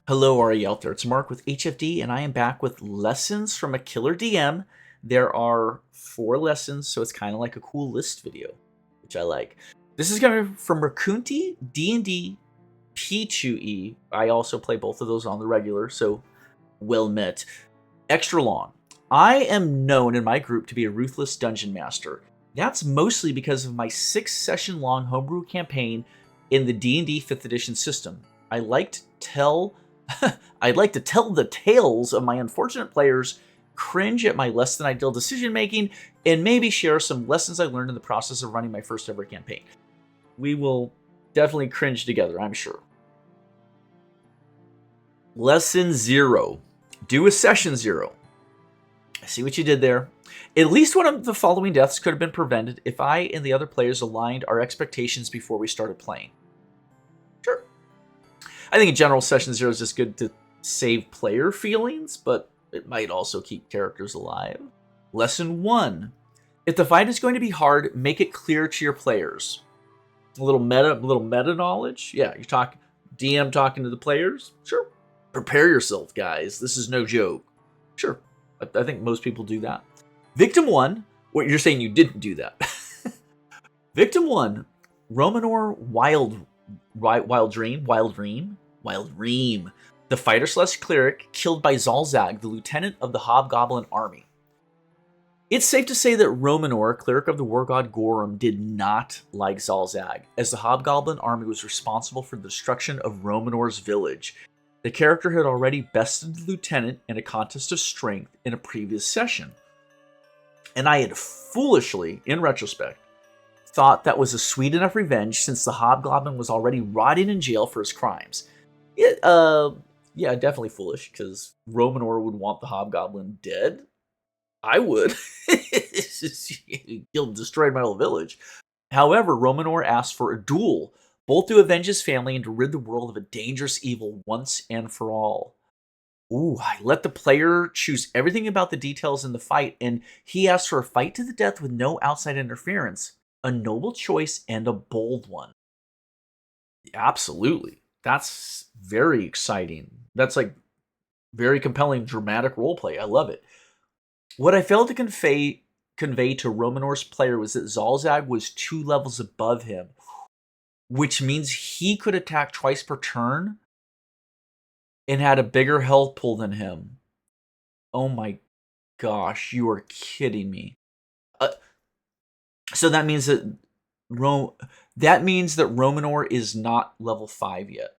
Hello, are you out there? It's Mark with HFD, and I am back with lessons from a killer DM. There are 4 lessons, so it's kind of like a cool list video, which I like. This is coming from Rakunti, D&D, P2E. I also play both of those on the regular, so well met. Extra long. I am known in my group to be a ruthless dungeon master. That's mostly because of my 6-session-long homebrew campaign in the D&D 5th edition system. I like to tell I'd like to tell the tales of my unfortunate players, cringe at my less than ideal decision making, and maybe share some lessons I learned in the process of running my first ever campaign. We will definitely cringe together, I'm sure. Lesson 0. Do a session 0. I see what you did there. At least one of the following deaths could have been prevented if I and the other players aligned our expectations before we started playing. Sure. I think in general, Session 0 is just good to save player feelings, but it might also keep characters alive. Lesson 1. If the fight is going to be hard, make it clear to your players. A little meta knowledge. Yeah, you're talking DM talking to the players. Sure. Prepare yourself, guys. This is no joke. Sure. I think most people do that. Victim 1. What you're saying you didn't do that. Victim 1. Romanor Wild Ream, the fighter/cleric killed by Zalzag, the lieutenant of the Hobgoblin army. It's safe to say that Romanor, cleric of the war god Gorum, did not like Zalzag, as the Hobgoblin army was responsible for the destruction of Romanor's village. The character had already bested the lieutenant in a contest of strength in a previous session. And I had foolishly, in retrospect, thought that was a sweet enough revenge since the Hobgoblin was already rotting in jail for his crimes. Yeah, definitely foolish, because Romanor would want the Hobgoblin dead. I would. He destroyed my whole village. However, Romanor asked for a duel, both to avenge his family and to rid the world of a dangerous evil once and for all. Ooh, I let the player choose everything about the details in the fight, and he asked for a fight to the death with no outside interference. A noble choice and a bold one. Absolutely. That's very exciting. That's like very compelling, dramatic roleplay. I love it. What I failed to convey to Romanor's player was that Zalzag was 2 levels above him, which means he could attack twice per turn and had a bigger health pool than him. Oh my gosh, you are kidding me. So that means that Romanor is not level 5 yet.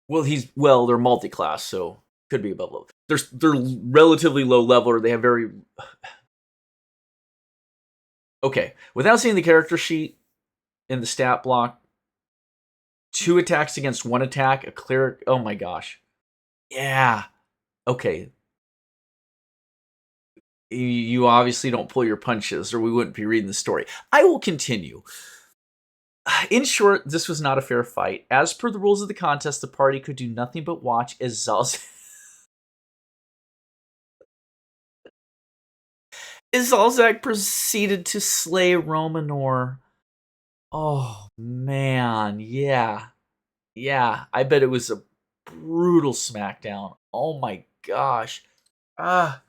Well, they're multi-class, so could be above level. They're relatively low level, or they have very okay. Without seeing the character sheet in the stat block, 2 attacks against 1 attack, a cleric. Oh my gosh, yeah. Okay, you obviously don't pull your punches, or we wouldn't be reading the story. I will continue. In short, this was not a fair fight. As per the rules of the contest, the party could do nothing but watch as Zalzag proceeded to slay Romanor. Oh, man. Yeah. Yeah. I bet it was a brutal smackdown. Oh my gosh. Ah.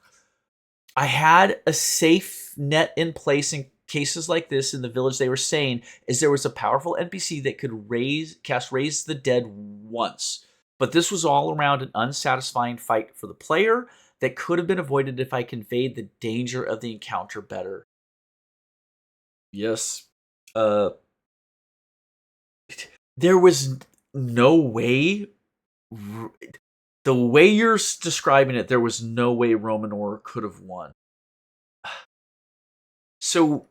I had a safe net in place in cases like this in the village. They were saying is there was a powerful NPC that could cast Raise the Dead once. But this was all around an unsatisfying fight for the player that could have been avoided if I conveyed the danger of the encounter better. Yes. There was no way. The way you're describing it, there was no way Romanor could have won. So,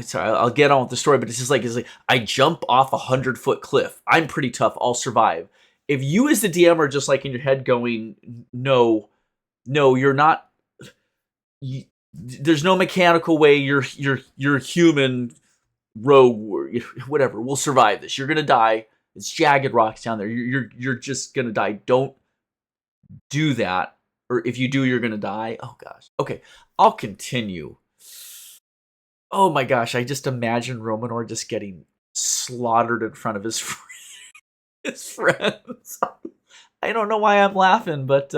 sorry, I'll get on with the story, but it's like I jump off 100-foot cliff. I'm pretty tough. I'll survive. If you as the DM are just like in your head going, no, you're not. There's no mechanical way you're human rogue, whatever. We'll survive this. You're gonna die. It's jagged rocks down there. You're just gonna die. Don't do that, or if you do, you're gonna die. Oh gosh. Okay, I'll continue. Oh my gosh, I just imagine Romanor just getting slaughtered in front of his friends. I don't know why I'm laughing, but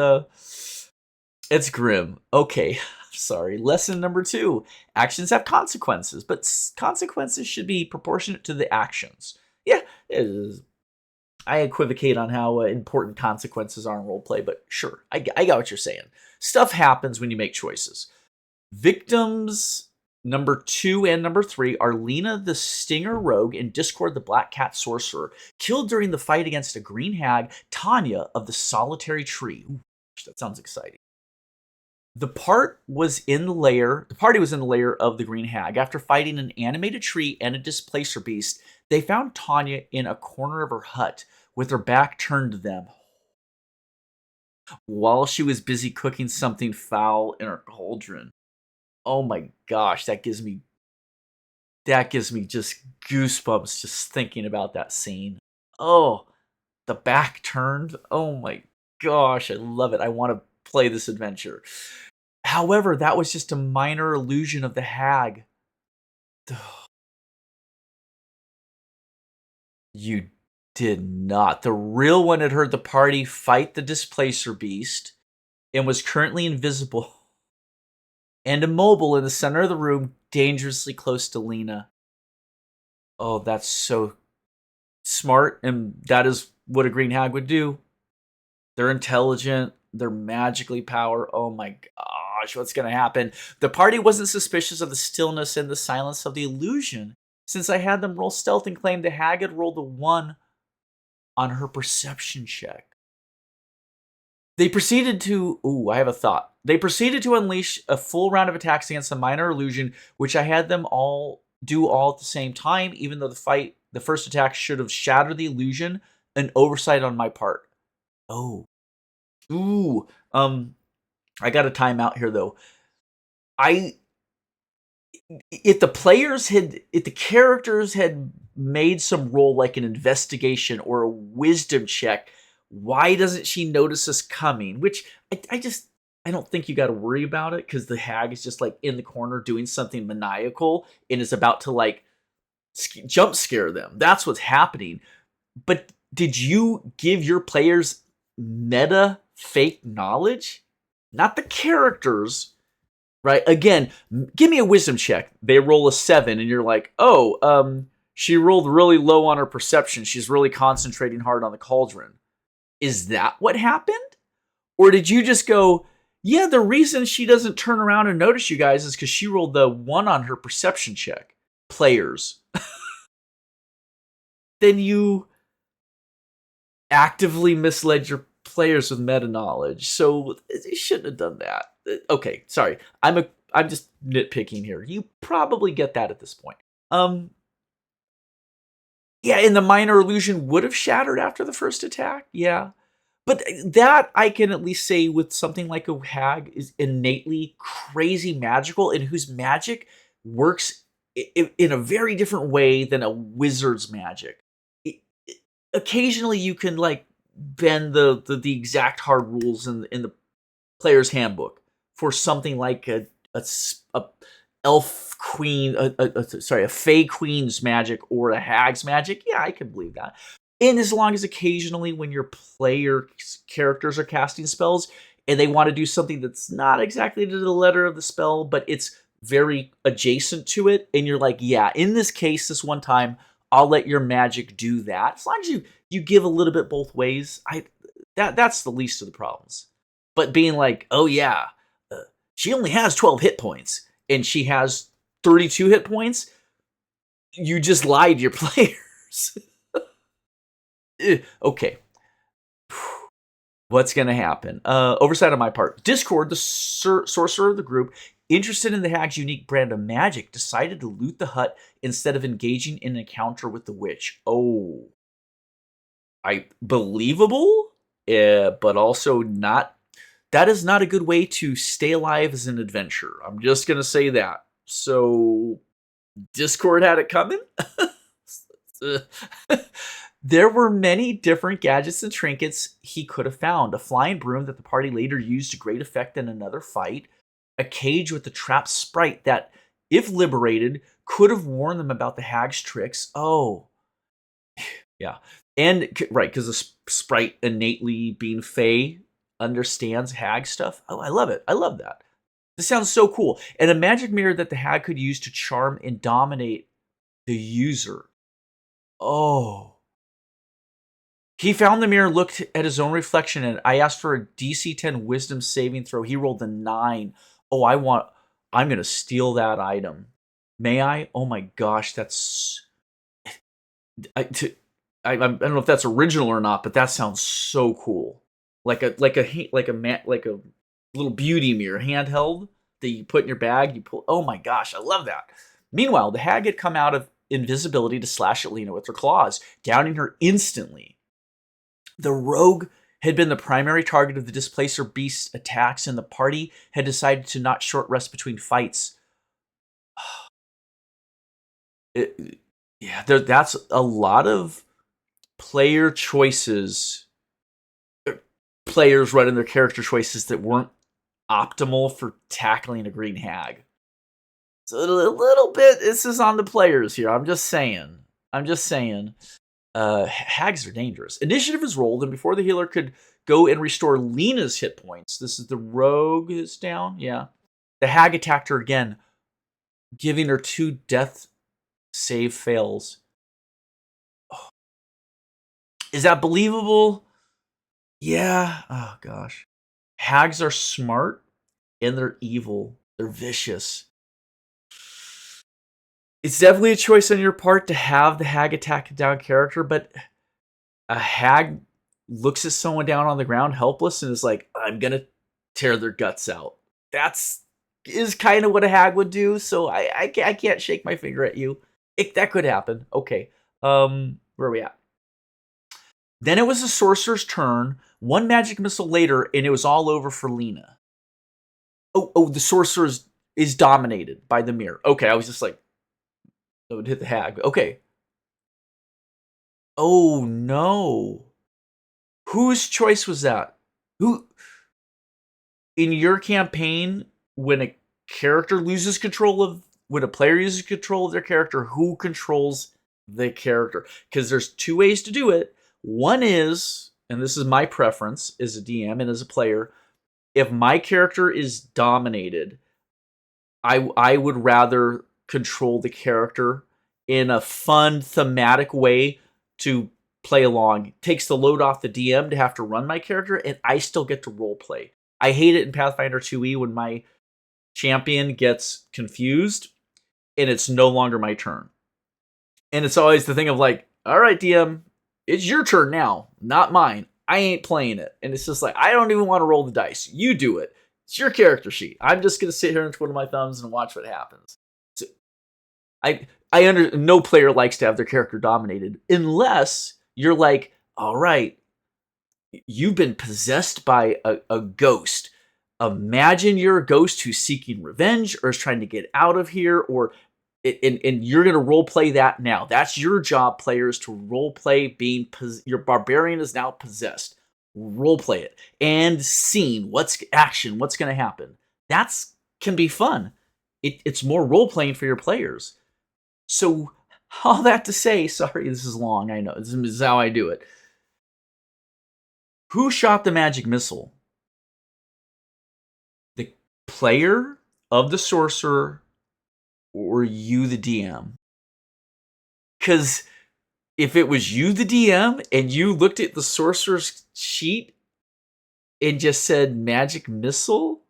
it's grim. Okay, sorry. Lesson number 2. Actions have consequences, but consequences should be proportionate to the actions. Yeah, I equivocate on how important consequences are in roleplay, but sure, I got what you're saying. Stuff happens when you make choices. Victims number 2 and number 3 are Lena the Stinger Rogue and Discord the Black Cat Sorcerer, killed during the fight against a green hag, Tanya of the Solitary Tree. Ooh, that sounds exciting. The party was in the lair of the Green Hag. After fighting an animated tree and a displacer beast, they found Tanya in a corner of her hut with her back turned to them while she was busy cooking something foul in her cauldron. Oh my gosh, that gives me just goosebumps just thinking about that scene. Oh, the back turned. Oh my gosh, I love it. I want to play this adventure. However, that was just a minor illusion of the hag. You did not. The real one had heard the party fight the displacer beast and was currently invisible and immobile in the center of the room, dangerously close to Lena. Oh, that's so smart, and that is what a green hag would do. They're intelligent. They're magically powered. Oh my gosh, what's going to happen? The party wasn't suspicious of the stillness and the silence of the illusion, since I had them roll stealth and claim the hag had rolled a 1 on her perception check. They proceeded to... Ooh, I have a thought. They proceeded to unleash a full round of attacks against the minor illusion, which I had them all do all at the same time, even though the first attack should have shattered the illusion, an oversight on my part. Oh. Ooh. I got a timeout here, though. If the characters had made some roll like an investigation or a wisdom check, why doesn't she notice us coming? Which I don't think you got to worry about it, because the hag is just like in the corner doing something maniacal and is about to like jump scare them. That's what's happening. But did you give your players meta fake knowledge? Not the characters. Right? Again, give me a wisdom check. They roll a 7, and you're like, oh, she rolled really low on her perception. She's really concentrating hard on the cauldron. Is that what happened? Or did you just go, yeah, the reason she doesn't turn around and notice you guys is because she rolled the 1 on her perception check? Players. Then you actively misled your players with meta knowledge. So you shouldn't have done that. Okay, sorry. I'm just nitpicking here. You probably get that at this point. Yeah, and the minor illusion would have shattered after the first attack. Yeah. But that I can at least say with something like a hag is innately crazy magical, and whose magic works in a very different way than a wizard's magic. Occasionally you can like bend the exact hard rules in the player's handbook for something like a elf queen, a fey queen's magic or a hag's magic. Yeah, I can believe that. And as long as occasionally when your player characters are casting spells and they want to do something that's not exactly to the letter of the spell, but it's very adjacent to it, and you're like, yeah, in this case, this one time, I'll let your magic do that. As long as you give a little bit both ways, that's the least of the problems. But being like, oh yeah, she only has 12 hit points and she has 32 hit points, you just lied to your players. Okay. What's going to happen? Oversight on my part. Discord, the sorcerer of the group, interested in the hag's unique brand of magic, decided to loot the hut instead of engaging in an encounter with the witch. Oh. Believable, but also not. That is not a good way to stay alive as an adventurer. I'm just going to say that. So, Discord had it coming. There were many different gadgets and trinkets he could have found. A flying broom that the party later used to great effect in another fight. A cage with the trapped sprite that, if liberated, could have warned them about the hag's tricks. Oh. Yeah. And right, because the sprite innately being Fey understands hag stuff. Oh, I love it. I love that. This sounds so cool. And a magic mirror that the hag could use to charm and dominate the user. Oh. He found the mirror, looked at his own reflection, and I asked for a DC 10 wisdom saving throw. He rolled a 9. Oh, I'm going to steal that item. May I? Oh my gosh, that's... I don't know if that's original or not, but that sounds so cool. Like a little beauty mirror, handheld, that you put in your bag. You pull. Oh my gosh, I love that. Meanwhile, the hag had come out of invisibility to slash at Lena with her claws, downing her instantly. The rogue had been the primary target of the Displacer Beast's attacks, and the party had decided to not short rest between fights. That's a lot of player choices, players running their character choices that weren't optimal for tackling a green hag. So a little bit, this is on the players here. I'm just saying. Hags are dangerous. Initiative is rolled, and before the healer could go and restore Lena's hit points, this is the rogue is down. Yeah. The hag attacked her again, giving her 2 death save fails. Oh. Is that believable? Yeah. Oh, gosh. Hags are smart, and they're evil. They're vicious. It's definitely a choice on your part to have the hag attack a down character, but a hag looks at someone down on the ground helpless and is like, I'm going to tear their guts out. Is kind of what a hag would do, so I can't shake my finger at you. That could happen. Okay. Where are we at? Then it was the sorcerer's turn. 1 magic missile later, and it was all over for Lena. Oh, the sorcerer is dominated by the mirror. Okay, I was just like, it would hit the hag. Okay. Oh, no. Whose choice was that? Who... In your campaign, when a character loses control of... When a player uses control of their character, who controls the character? Because there's 2 ways to do it. One is, and this is my preference as a DM and as a player, if my character is dominated, I would rather control the character in a fun, thematic way to play along. It takes the load off the DM to have to run my character, and I still get to role play. I hate it in Pathfinder 2e when my champion gets confused and it's no longer my turn. And it's always the thing of like, all right, DM, it's your turn now, not mine. I ain't playing it. And it's just like, I don't even want to roll the dice. You do it. It's your character sheet. I'm just going to sit here and twiddle my thumbs and watch what happens. So no player likes to have their character dominated unless you're like, all right, you've been possessed by a ghost. Imagine you're a ghost who's seeking revenge or is trying to get out of here, and you're going to role play that now. That's your job, players, to role play being your barbarian is now possessed. Role play it. And scene. What's action? What's going to happen? That's can be fun. It's more role playing for your players. So all that to say, sorry, this is long. I know this is how I do it. Who shot the magic missile? The player of the sorcerer, or you, the DM? Because if it was you, the DM, and you looked at the sorcerer's sheet and just said magic missile,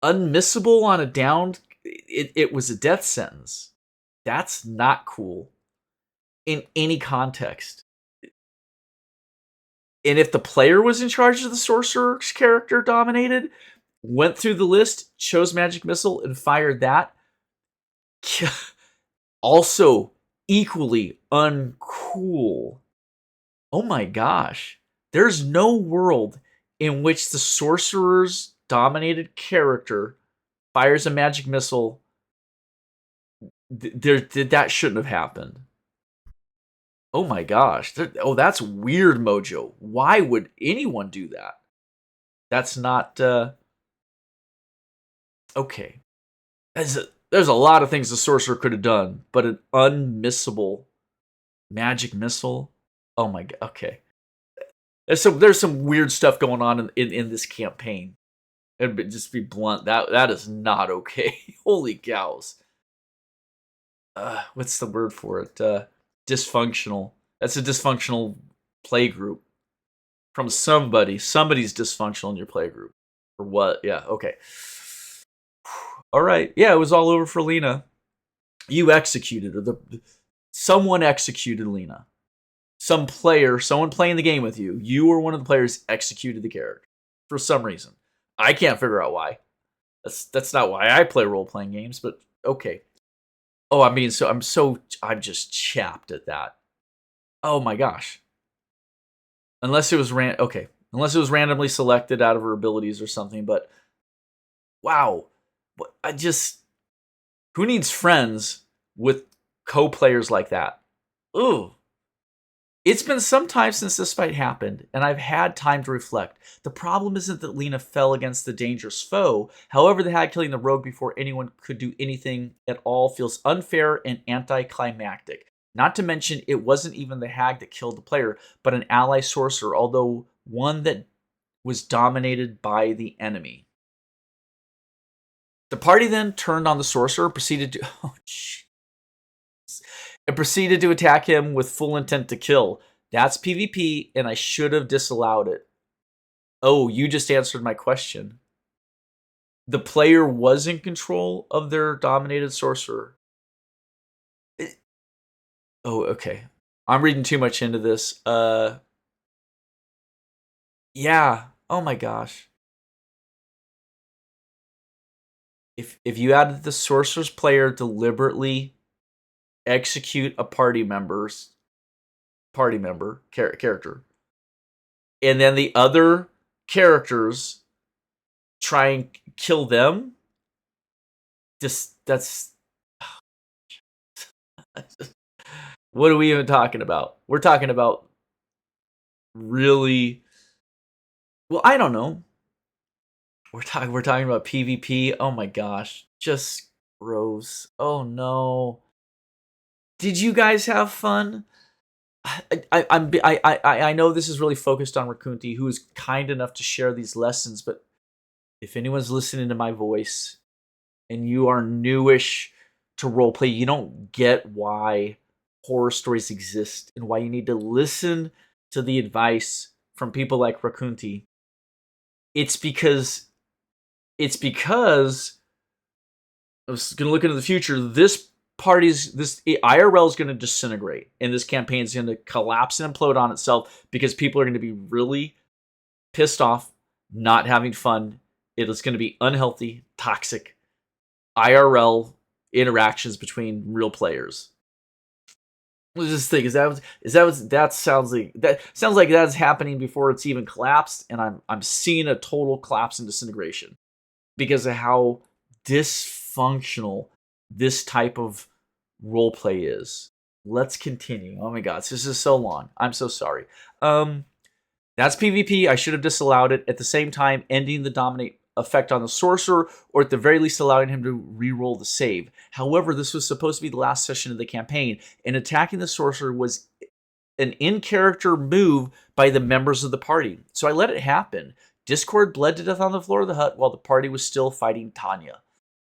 unmissable on a downed, it was a death sentence. That's not cool in any context. And if the player was in charge of the sorcerer's character dominated, went through the list, chose magic missile, and fired that, also equally uncool. Oh my gosh. There's no world in which the sorcerer's dominated character fires a magic missile. That shouldn't have happened. Oh my gosh. That's weird, Mojo. Why would anyone do that? That's not... Okay. There's a lot of things the sorcerer could have done, but an unmissable magic missile? Oh my god. Okay. There's some weird stuff going on in this campaign. And just be blunt, that is not okay. Holy cows. What's the word for it? Dysfunctional. That's a dysfunctional play group from somebody. Somebody's dysfunctional in your play group. Or what? Yeah, okay. All right. Yeah, it was all over for Lena. You executed her. Someone executed Lena. Some player, someone playing the game with you, you or one of the players executed the character for some reason. I can't figure out why. That's not why I play role playing games, but okay. Oh, I mean, I'm just chapped at that. Oh my gosh. Unless it was randomly selected out of her abilities or something, but wow. I just who needs friends with co-players like that? Ooh. It's been some time since this fight happened, and I've had time to reflect. The problem isn't that Lena fell against the dangerous foe. However, the hag killing the rogue before anyone could do anything at all feels unfair and anticlimactic. Not to mention, it wasn't even the hag that killed the player, but an ally sorcerer, although one that was dominated by the enemy. The party then turned on the sorcerer, proceeded to and proceeded to attack him with full intent to kill. That's PvP, and I should have disallowed it. Oh, you just answered my question. The player was in control of their dominated sorcerer. Oh, okay. I'm reading too much into this. Yeah. Oh my gosh. If you added the sorcerer's player deliberately execute a character, and then the other characters try and kill them, that's what are we even talking about? We're talking about really, well, I don't know. We're talking about PvP. Oh my gosh, just gross. Oh no. Did you guys have fun? I know this is really focused on Rakunti, who is kind enough to share these lessons, but if anyone's listening to my voice and you are newish to roleplay, you don't get why horror stories exist and why you need to listen to the advice from people like Rakunti. It's because I was going to look into the future. This IRL is going to disintegrate, and this campaign is going to collapse and implode on itself because people are going to be really pissed off, not having fun. It is going to be unhealthy, toxic IRL interactions between real players. Let's just think: that sounds like that's happening before it's even collapsed, and I'm seeing a total collapse and disintegration because of how dysfunctional this type of role play is. Let's continue. Oh my god, this is so long. I'm so sorry. That's PvP. I should have disallowed it. At the same time, ending the dominate effect on the sorcerer, or at the very least allowing him to re-roll the save. However, this was supposed to be the last session of the campaign, and attacking the sorcerer was an in-character move by the members of the party. So I let it happen. Discord bled to death on the floor of the hut while the party was still fighting Tanya.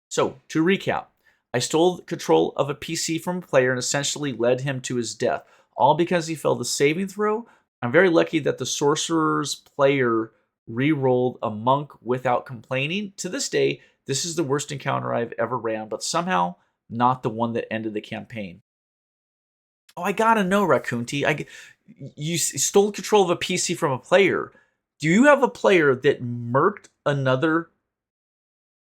So, to recap, I stole control of a PC from a player and essentially led him to his death, all because he failed the saving throw. I'm very lucky that the sorcerer's player re-rolled a monk without complaining. To this day, this is the worst encounter I've ever ran, but somehow not the one that ended the campaign. Oh, I gotta know, Rakunti. You stole control of a PC from a player. Do you have a player that murked another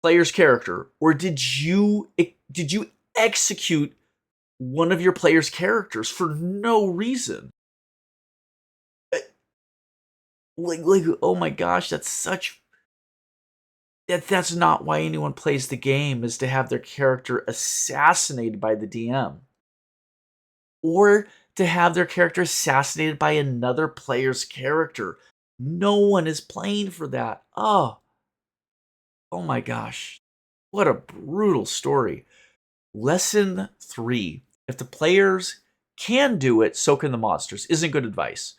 player's character, or did you execute one of your player's characters for no reason? Like oh my gosh, that's not why anyone plays the game, is to have their character assassinated by the DM. Or to have their character assassinated by another player's character. No one is playing for that. Oh my gosh. What a brutal story. Lesson 3. If the players can do it, so can the monsters. Isn't good advice.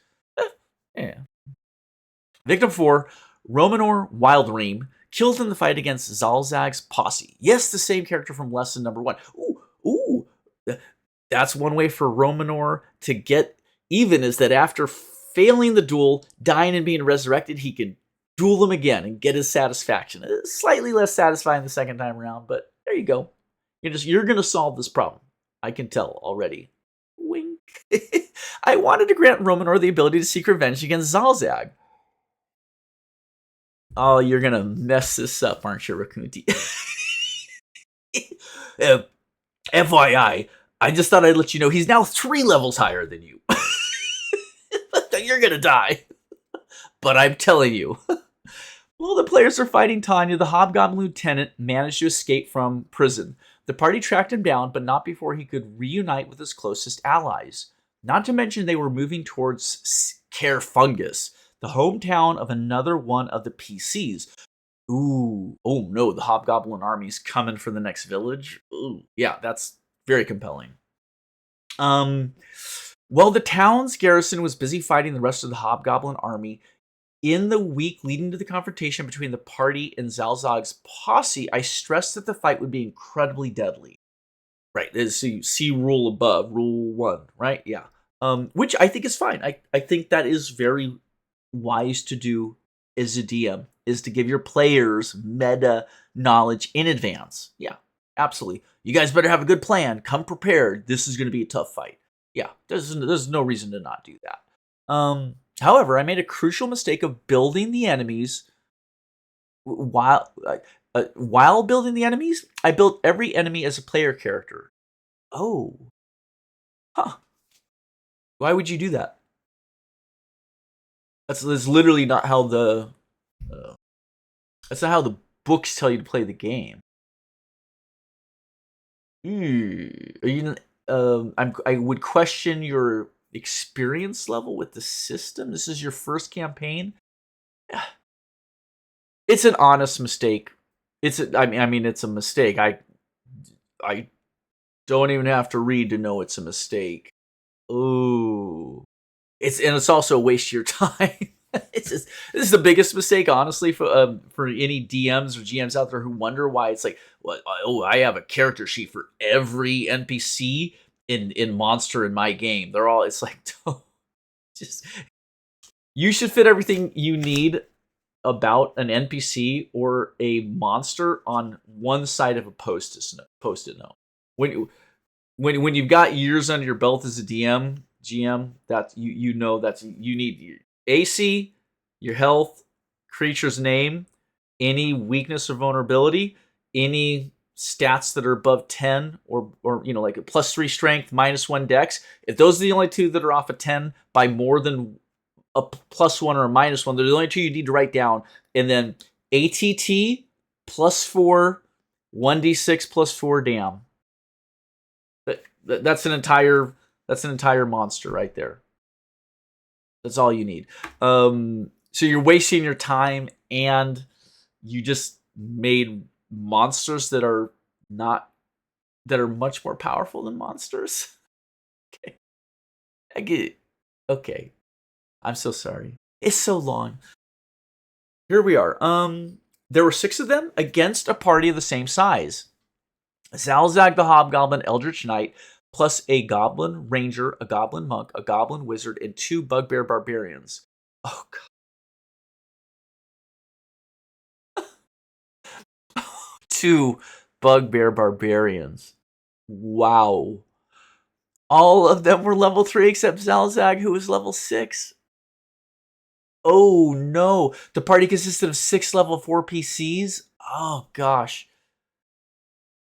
Yeah. Victim 4, Romanor Wildream, killed in the fight against Zalzag's posse. Yes, the same character from lesson number 1. Ooh. That's one way for Romanor to get even, is that after failing the duel, dying and being resurrected, he can duel them again and get his satisfaction. It's slightly less satisfying the second time around, but there you go. You're going to solve this problem. I can tell already. Wink. I wanted to grant Romanor the ability to seek revenge against Zalzag. Oh, you're going to mess this up, aren't you, Rakunti? FYI, I just thought I'd let you know he's now 3 levels higher than you. You're going to die. But I'm telling you. While the players are fighting Tanya, the Hobgoblin Lieutenant managed to escape from prison. The party tracked him down, but not before he could reunite with his closest allies. Not to mention they were moving towards Carefungus, the hometown of another one of the PCs. Ooh, oh no, the Hobgoblin army's coming for the next village. Ooh, yeah, that's very compelling. While the town's garrison was busy fighting the rest of the Hobgoblin army, in the week leading to the confrontation between the party and Zalzag's posse, I stressed that the fight would be incredibly deadly. Right, so you see rule above, rule 1, right? Yeah. Which I think is fine. I think that is very wise to do as a DM, is to give your players meta knowledge in advance. Yeah, absolutely. You guys better have a good plan. Come prepared. This is going to be a tough fight. Yeah, there's no reason to not do that. However, I made a crucial mistake of building the enemies while building the enemies. I built every enemy as a player character. Oh, huh? Why would you do that? That's literally not how that's not how the books tell you to play the game. Are you? I would question your experience level with the system. This is your first campaign. It's an honest mistake. I mean, it's a mistake. I don't even have to read to know it's a mistake. Ooh, it's also a waste of your time. This is the biggest mistake, honestly, for any DMs or GMs out there who wonder why it's like, what? Oh, I have a character sheet for every NPC in Monster in my game. They're all. It's like, just you should fit everything you need about an NPC or a monster on one side of a post-it note. When you've got years under your belt as a GM, that you know that's you need your AC, your health, creature's name, any weakness or vulnerability, any stats that are above 10 or like a +3 strength, -1 dex. If those are the only two that are off of 10 by more than a +1 or a -1, they're the only two you need to write down. And then ATT +4, 1d6 +4 damn. That's an entire monster right there. That's all you need. So you're wasting your time, and you just made monsters that are much more powerful than monsters. Okay, I get it. Okay, I'm so sorry. It's so long. Here we are. There were 6 of them against a party of the same size. Zalzag the Hobgoblin Eldritch Knight, plus a Goblin Ranger, a Goblin Monk, a Goblin Wizard, and 2 Bugbear Barbarians. Oh, God. 2 Bugbear Barbarians. Wow. All of them were level 3 except Zalzag, who was level 6. Oh, no. The party consisted of 6 level 4 PCs? Oh, gosh.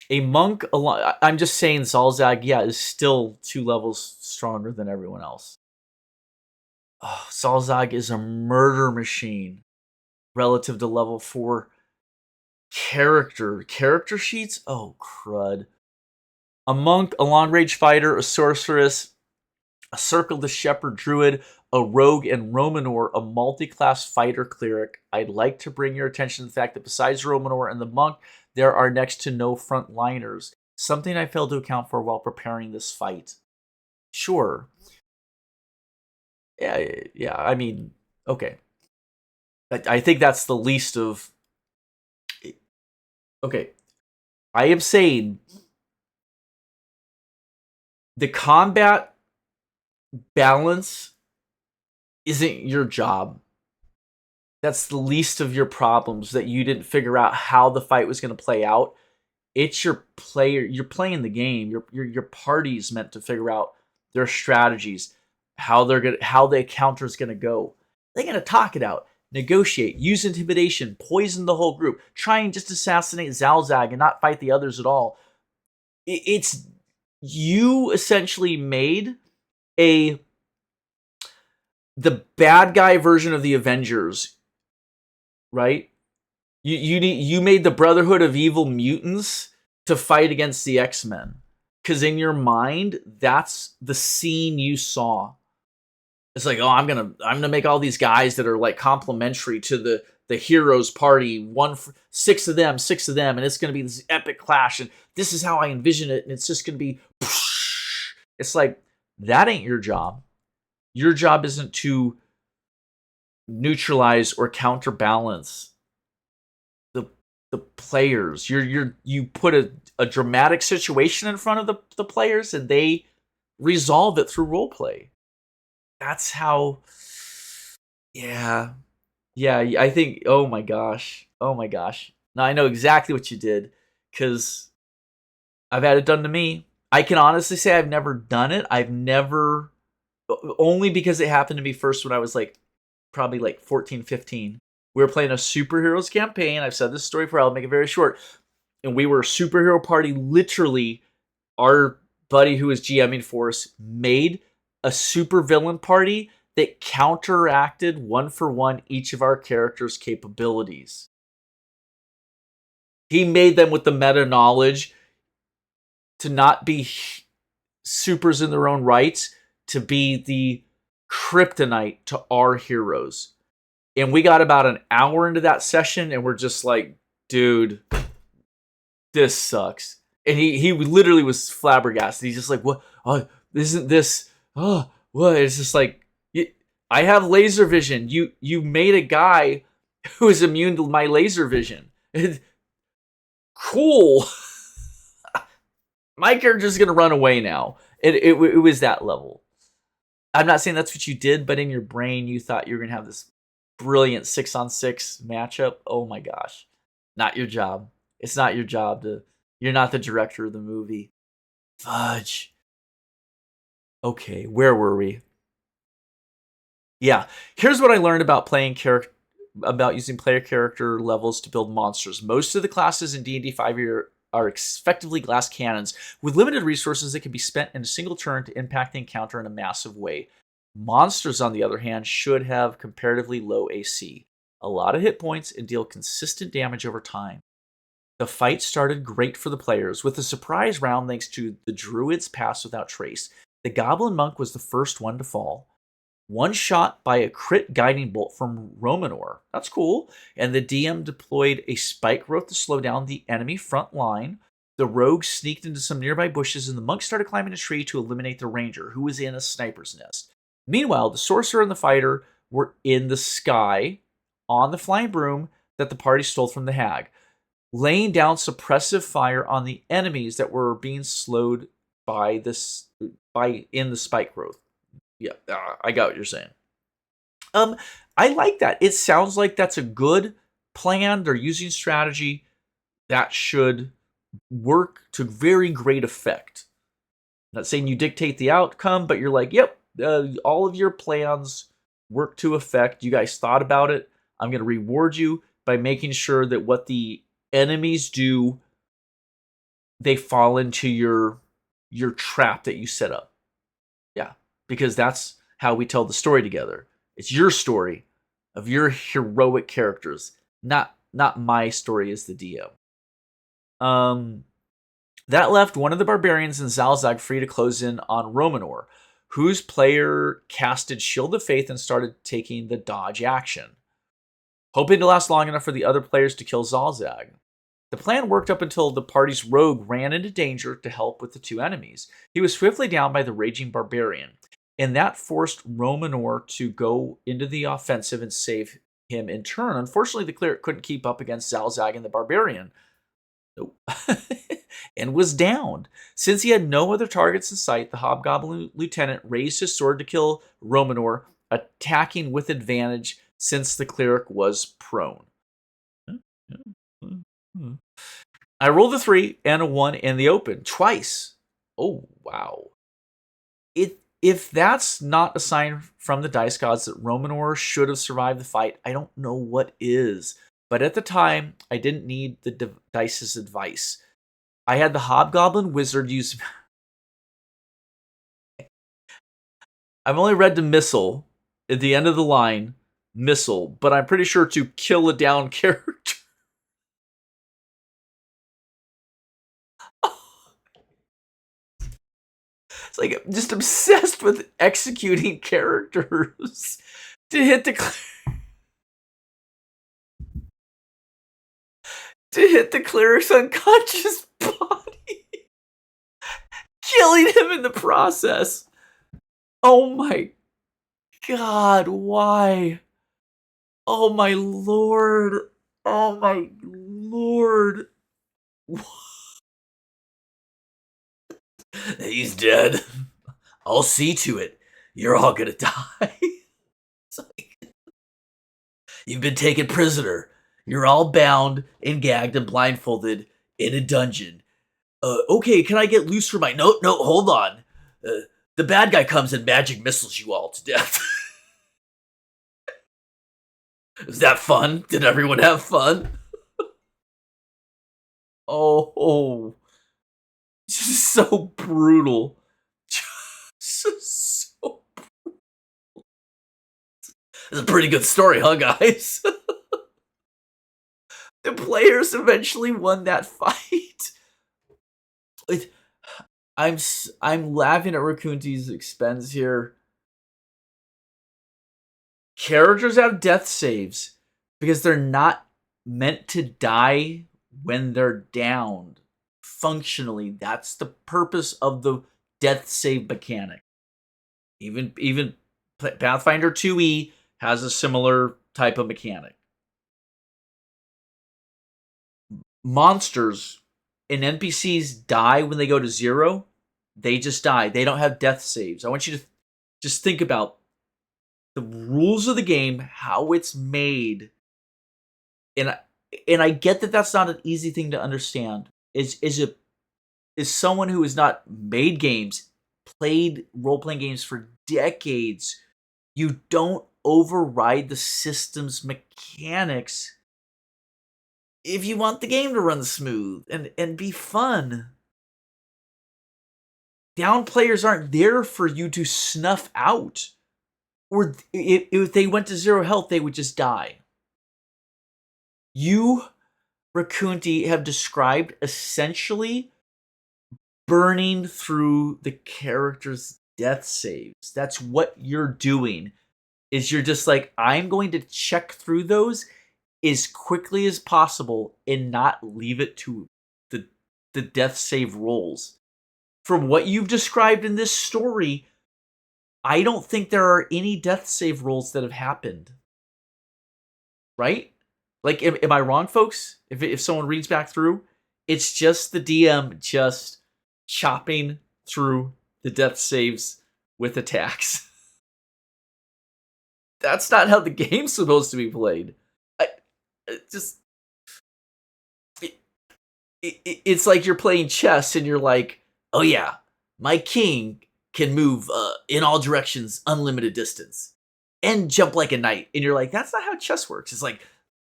A monk, I'm just saying Zalzag, yeah, is still 2 levels stronger than everyone else. Oh, Zalzag is a murder machine relative to level 4 character sheets. Oh, crud. A monk, a long-range fighter, a sorceress, a circle the shepherd druid, a rogue, and Romanor, a multi-class fighter cleric. I'd like to bring your attention to the fact that besides Romanor and the monk, there are next to no frontliners, something I failed to account for while preparing this fight. Sure. Yeah, yeah. I mean, okay. I think that's the least of. Okay, I am saying the combat balance isn't your job. That's the least of your problems that you didn't figure out how the fight was going to play out. It's your player. You're playing the game. Your party's meant to figure out their strategies, how the counter's gonna go. They're gonna talk it out, negotiate, use intimidation, poison the whole group, try and just assassinate Zalzag and not fight the others at all. It's you essentially made a the bad guy version of the Avengers, right? You made the Brotherhood of Evil Mutants to fight against the X-Men. Because in your mind, that's the scene you saw. It's like, oh, I'm gonna make all these guys that are like complementary to the heroes party. Six of them, and it's gonna be this epic clash. And this is how I envision it. And it's just gonna be. It's like that ain't your job. Your job isn't to neutralize or counterbalance the players. You put a dramatic situation in front of the players and they resolve it through role play. That's how. Yeah. Yeah, I think, oh my gosh. Oh my gosh. Now I know exactly what you did cuz I've had it done to me. I can honestly say I've never done it. I've never, only because it happened to me first when I was like probably like 14, 15. We were playing a superheroes campaign. I've said this story before. I'll make it very short. And we were a superhero party. Literally, our buddy who was GMing for us made a super villain party that counteracted one for one each of our characters' capabilities. He made them with the meta knowledge to not be supers in their own rights, to be the kryptonite to our heroes. And we got about an hour into that session and we're just like, dude, this sucks. And he literally was flabbergasted. He's just like, what? Oh, isn't this? Oh, what? It's just like, I have laser vision. You made a guy who is immune to my laser vision. Cool. My character's gonna run away now. It was that level. I'm not saying that's what you did, but in your brain you thought you were gonna have this brilliant 6-on-6 matchup. Oh my gosh. Not your job. It's not your job to. You're not the director of the movie. Fudge. Okay, where were we? Yeah, here's what I learned about using player character levels to build monsters. Most of the classes in D&D 5e are effectively glass cannons with limited resources that can be spent in a single turn to impact the encounter in a massive way. Monsters, on the other hand, should have comparatively low AC, a lot of hit points, and deal consistent damage over time. The fight started great for the players, with a surprise round thanks to the druid's pass without trace. The goblin monk was the first one to fall. One shot by a crit guiding bolt from Romanor. That's cool. And the DM deployed a spike growth to slow down the enemy front line. The rogue sneaked into some nearby bushes, and the monk started climbing a tree to eliminate the ranger, who was in a sniper's nest. Meanwhile, the sorcerer and the fighter were in the sky on the flying broom that the party stole from the hag, laying down suppressive fire on the enemies that were being slowed by in the spike growth. Yeah, I got what you're saying. I like that. It sounds like that's a good plan. They're using strategy that should work to very great effect. I'm not saying you dictate the outcome, but you're like, yep, all of your plans work to effect. You guys thought about it. I'm going to reward you by making sure that what the enemies do, they fall into your trap that you set up. Yeah, because that's how we tell the story together. It's your story of your heroic characters, not my story as the DM. That left one of the barbarians in Zalzag free to close in on Romanor, whose player casted Shield of Faith and started taking the dodge action, hoping to last long enough for the other players to kill Zalzag. The plan worked up until the party's rogue ran into danger to help with the two enemies. He was swiftly down by the raging barbarian, and that forced Romanor to go into the offensive and save him in turn. Unfortunately, the cleric couldn't keep up against Zalzag and the barbarian, and was downed. Since he had no other targets in sight, the hobgoblin lieutenant raised his sword to kill Romanor, attacking with advantage since the cleric was prone. I rolled a 3 and a 1 in the open twice. Oh, wow. If that's not a sign from the dice gods that Romanor should have survived the fight, I don't know what is. But at the time, I didn't need the dice's advice. I had the hobgoblin wizard use... I've only read the missile at the end of the line, missile, but I'm pretty sure to kill a down character. It's like I'm just obsessed with executing characters to hit the cleric's unconscious body, killing him in the process. Oh my god, why? Oh my lord. Oh my lord. He's dead. I'll see to it. You're all gonna die. Like, you've been taken prisoner. You're all bound and gagged and blindfolded in a dungeon. Okay, can I get loose for my... No, hold on. The bad guy comes and magic missiles you all to death. Is that fun? Did everyone have fun? Oh. Just so brutal. Just so brutal. It's a pretty good story, huh, guys? The players eventually won that fight. I'm laughing at Raccoonty's expense here. Characters have death saves because they're not meant to die when they're downed. Functionally, that's the purpose of the death save mechanic. Even Pathfinder 2e has a similar type of mechanic. Monsters and NPCs die when they go to 0. They just die. They don't have death saves. I want you to just think about the rules of the game, how it's made. And I get that that's not an easy thing to understand. Is someone who has not made games, played role-playing games for decades, you don't override the system's mechanics if you want the game to run smooth and be fun. Down players aren't there for you to snuff out. Or if they went to 0 health, they would just die. You, Raccoonty, have described essentially burning through the character's death saves. That's what you're doing. Is you're just like, I'm going to check through those as quickly as possible and not leave it to the death save rolls. From what you've described in this story, I don't think there are any death save rolls that have happened. Right? Like, am I wrong, folks? If someone reads back through, it's just the DM just chopping through the death saves with attacks. That's not how the game's supposed to be played. It's like you're playing chess and you're like, oh yeah, my king can move in all directions, unlimited distance, and jump like a knight. And you're like, that's not how chess works. It's like,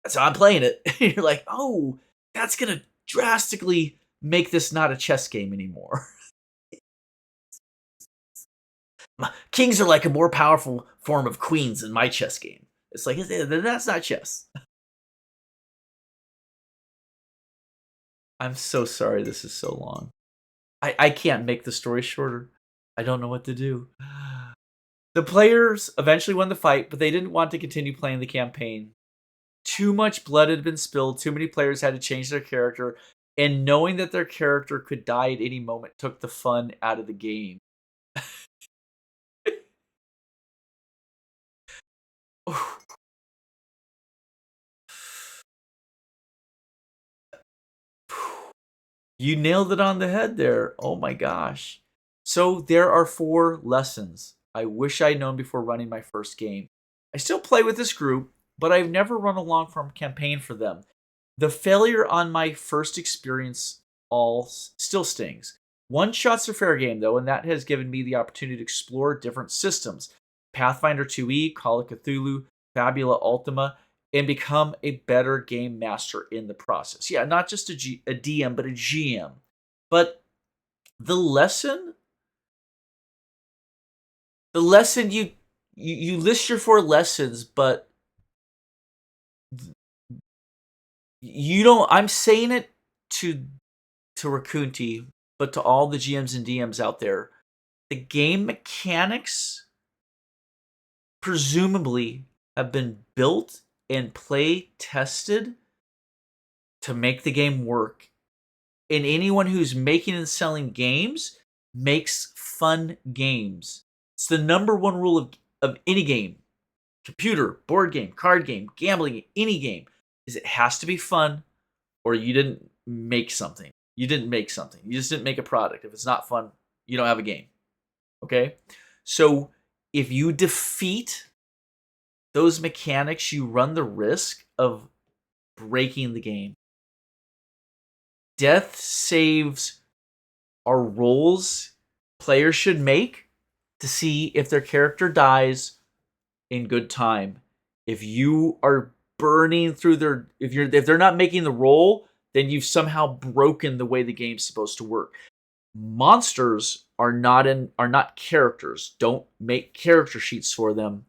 that's how I'm playing it. And you're like, oh, that's going to drastically make this not a chess game anymore. Kings are like a more powerful form of queens in my chess game. It's like, that's not chess. I'm so sorry this is so long. I can't make the story shorter. I don't know what to do. The players eventually won the fight, but they didn't want to continue playing the campaign. Too much blood had been spilled. Too many players had to change their character. And knowing that their character could die at any moment took the fun out of the game. You nailed it on the head there. Oh my gosh. So there are 4 lessons I wish I'd known before running my first game. I still play with this group, but I've never run a long form campaign for them. The failure on my first experience still stings. One shot's a fair game though, and that has given me the opportunity to explore different systems. Pathfinder 2e, Call of Cthulhu, Fabula Ultima, and become a better game master in the process. Yeah, not just a DM, but a GM. But the lesson, you list your 4 lessons, but you don't. I'm saying it to Rakunti, but to all the GMs and DMs out there, the game mechanics presumably have been built and play tested to make the game work. And anyone who's making and selling games makes fun games. It's the number one rule of any game, computer, board game, card game, gambling, any game, is it has to be fun or you didn't make something. You didn't make something. You just didn't make a product. If it's not fun, you don't have a game. Okay? So if you defeat those mechanics, you run the risk of breaking the game. Death saves are rolls players should make to see if their character dies in good time. If you are burning through if they're not making the roll, then you've somehow broken the way the game's supposed to work. Monsters are not characters. Don't make character sheets for them.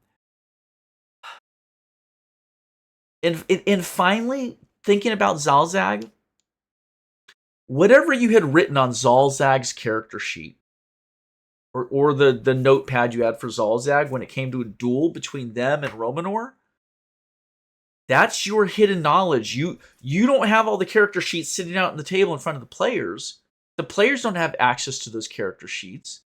And finally, thinking about Zalzag, whatever you had written on Zalzag's character sheet, or the notepad you had for Zalzag when it came to a duel between them and Romanor, that's your hidden knowledge. You don't have all the character sheets sitting out on the table in front of the players. The players don't have access to those character sheets.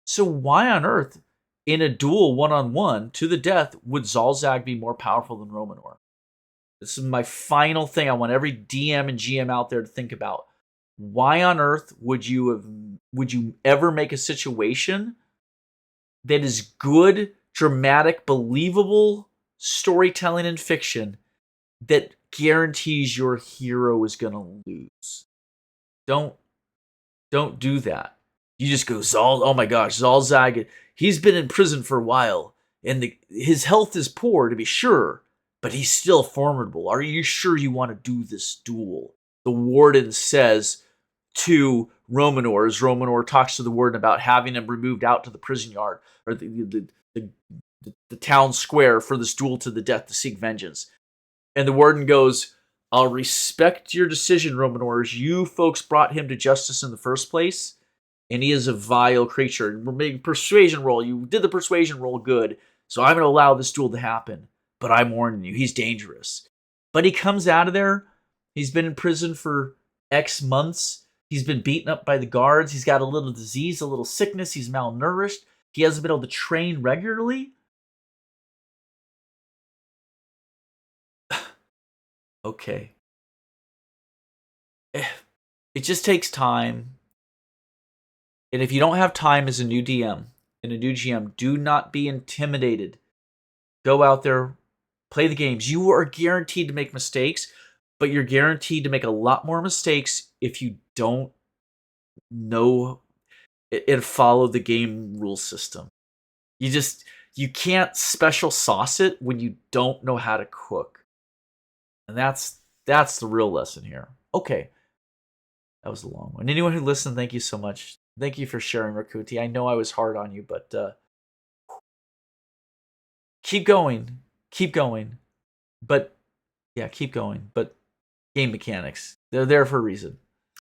So why on earth, in a duel one-on-one to the death, would Zalzag be more powerful than Romanor? This is my final thing I want every DM and GM out there to think about. Why on earth would you ever make a situation that is good, dramatic, believable storytelling and fiction that guarantees your hero is going to lose? Don't do that. You just go, oh my gosh, Zalzag, he's been in prison for a while, and his health is poor, to be sure, but he's still formidable. Are you sure you want to do this duel? The warden says to Romanor, as Romanor talks to the warden about having him removed out to the prison yard, or the town square for this duel to the death to seek vengeance. And the warden goes, I'll respect your decision, Romanor, as you folks brought him to justice in the first place, and he is a vile creature. And we're making persuasion roll. You did the persuasion roll good, so I'm going to allow this duel to happen. But I'm warning you, he's dangerous. But he comes out of there. He's been in prison for X months. He's been beaten up by the guards. He's got a little disease, a little sickness. He's malnourished. He hasn't been able to train regularly. Okay. It just takes time. And if you don't have time as a new DM and a new GM, do not be intimidated. Go out there, play the games. You are guaranteed to make mistakes, but you're guaranteed to make a lot more mistakes if you don't know and follow the game rule system. You can't special sauce it when you don't know how to cook. And that's the real lesson here. Okay. That was a long one. Anyone who listened, thank you so much. Thank you for sharing, Rakuti. I know I was hard on you, but keep going. Keep going. But, yeah, keep going. But game mechanics, they're there for a reason.